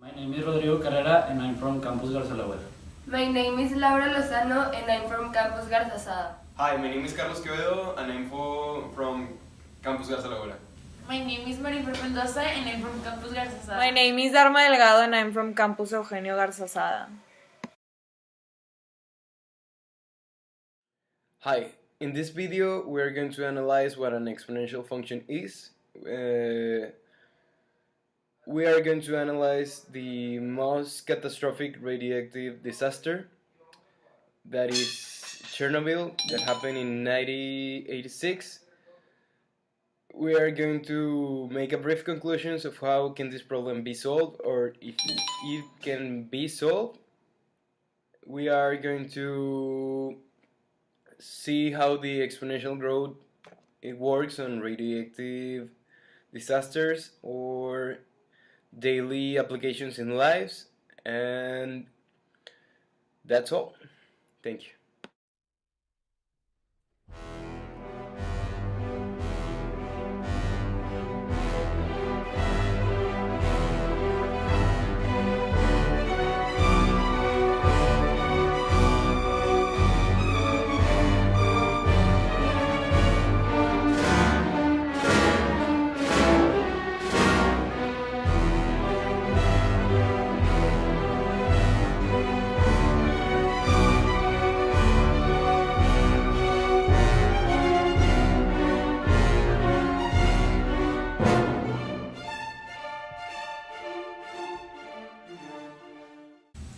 My name is Rodrigo Carrera and I'm from Campus Garzalagüera. My name is Laura Lozano and I'm from Campus Garzasada. Hi, my name is Carlos Quevedo and I'm from Campus Garza. My name is Maribel Mendoza and I'm from Campus Garzasada. My name is Arma Delgado and I'm from Campus Eugenio Garzasada. Hi, in this video we're going to analyze what an exponential function is. We are going to analyze the most catastrophic radioactive disaster, that is Chernobyl, that happened in 1986. We are going to make a brief conclusions of how can this problem be solved, or if it can be solved. We are going to see how the exponential growth it works on radioactive disasters or daily applications in lives, and that's all. Thank you.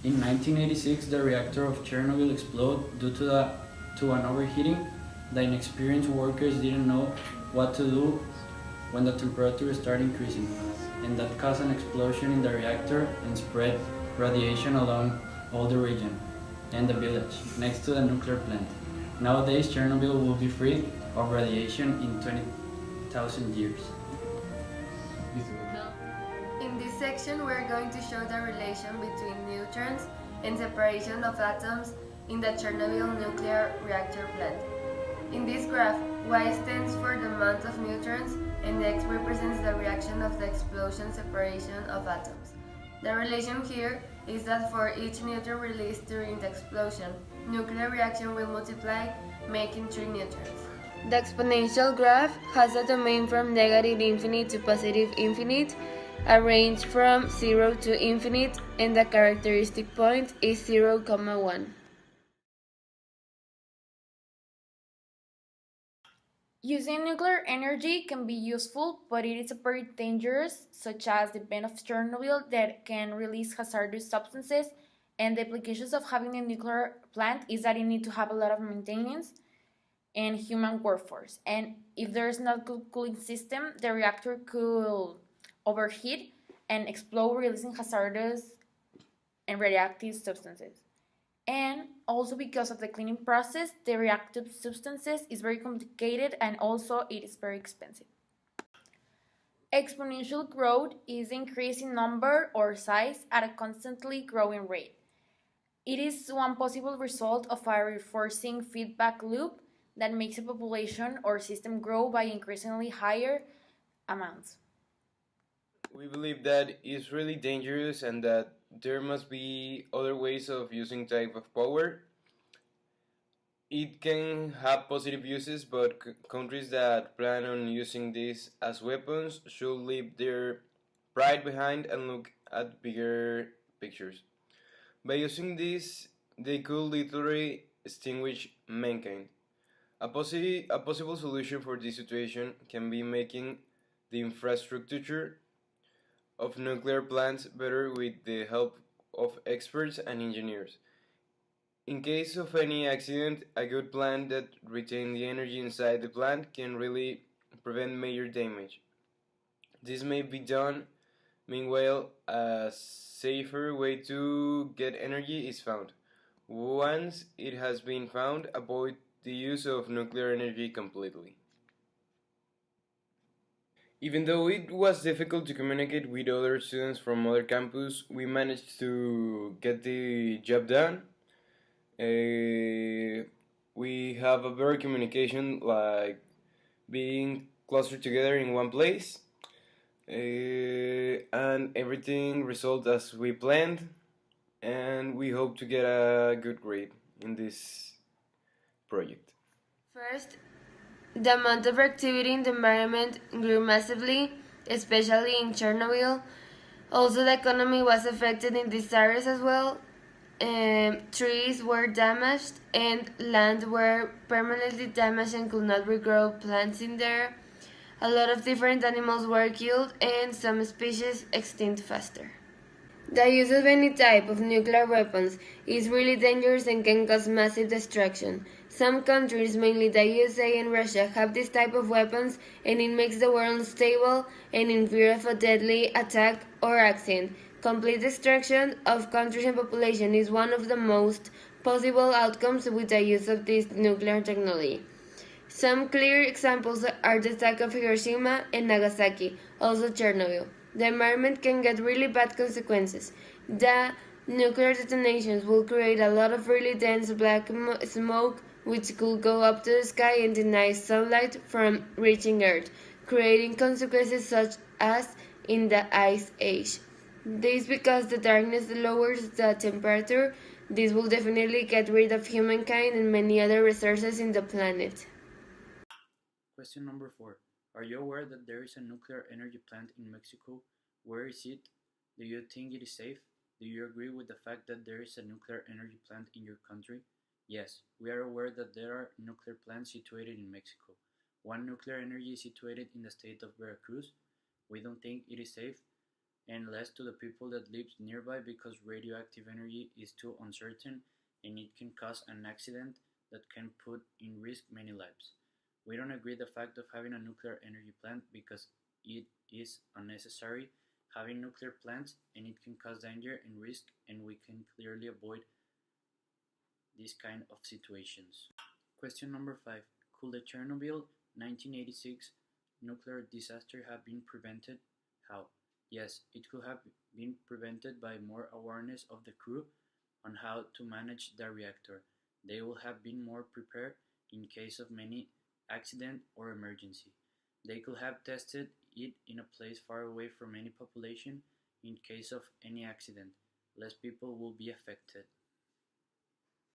In 1986, the reactor of Chernobyl exploded due to an overheating. The inexperienced workers didn't know what to do when the temperature started increasing, and that caused an explosion in the reactor and spread radiation along all the region and the village next to the nuclear plant. Nowadays, Chernobyl will be free of radiation in 20,000 years. In this section, we're going to show the relation between neutrons and separation of atoms in the Chernobyl nuclear reactor plant. In this graph, Y stands for the amount of neutrons and X represents the reaction of the explosion separation of atoms. The relation here is that for each neutron released during the explosion, nuclear reaction will multiply, making 3 neutrons. The exponential graph has a domain from negative infinite to positive infinite, a range from 0 to infinite, and the characteristic point is 0, 1. Using nuclear energy can be useful, but it is very dangerous, such as the event of Chernobyl that can release hazardous substances, and the implications of having a nuclear plant is that you need to have a lot of maintenance and human workforce. And if there is not good cooling system, the reactor could overheat and explode, releasing hazardous and radioactive substances. And also because of the cleaning process, the reactive substances is very complicated and also it is very expensive. Exponential growth is increase in number or size at a constantly growing rate. It is one possible result of a reinforcing feedback loop that makes a population or system grow by increasingly higher amounts. We believe that it's really dangerous and that there must be other ways of using type of power. It can have positive uses, but countries that plan on using this as weapons should leave their pride behind and look at bigger pictures. By using this, they could literally extinguish mankind. A possible solution for this situation can be making the infrastructure of nuclear plants better with the help of experts and engineers. In case of any accident, a good plant that retains the energy inside the plant can really prevent major damage. This may be done. Meanwhile, a safer way to get energy is found. Once it has been found, avoid the use of nuclear energy completely. Even though it was difficult to communicate with other students from other campus, we managed to get the job done. We have a better communication, like being closer together in one place. and everything resulted as we planned, and we hope to get a good grade in this project. First, the amount of activity in the environment grew massively, especially in Chernobyl. Also, the economy was affected in these areas as well. Trees were damaged and land were permanently damaged and could not regrow plants in there. A lot of different animals were killed and some species extinct faster. The use of any type of nuclear weapons is really dangerous and can cause massive destruction. Some countries, mainly the USA and Russia, have this type of weapons and it makes the world unstable and in fear of a deadly attack or accident. Complete destruction of countries and population is one of the most possible outcomes with the use of this nuclear technology. Some clear examples are the attack of Hiroshima and Nagasaki, also Chernobyl. The environment can get really bad consequences. The nuclear detonations will create a lot of really dense black smoke which could go up to the sky and deny sunlight from reaching Earth, creating consequences such as in the Ice Age. This because the darkness lowers the temperature. This will definitely get rid of humankind and many other resources in the planet. Question number 4. Are you aware that there is a nuclear energy plant in Mexico? Where is it? Do you think it is safe? Do you agree with the fact that there is a nuclear energy plant in your country? Yes, we are aware that there are nuclear plants situated in Mexico. One nuclear energy is situated in the state of Veracruz. We don't think it is safe, and less to the people that live nearby because radioactive energy is too uncertain and it can cause an accident that can put in risk many lives. We don't agree the fact of having a nuclear energy plant because it is unnecessary having nuclear plants and it can cause danger and risk and we can clearly avoid these kind of situations. Question number 5. Could the Chernobyl 1986 nuclear disaster have been prevented? How? Yes, it could have been prevented by more awareness of the crew on how to manage the reactor. They will have been more prepared in case of many accident or emergency. They could have tested it in a place far away from any population in case of any accident. Less people will be affected.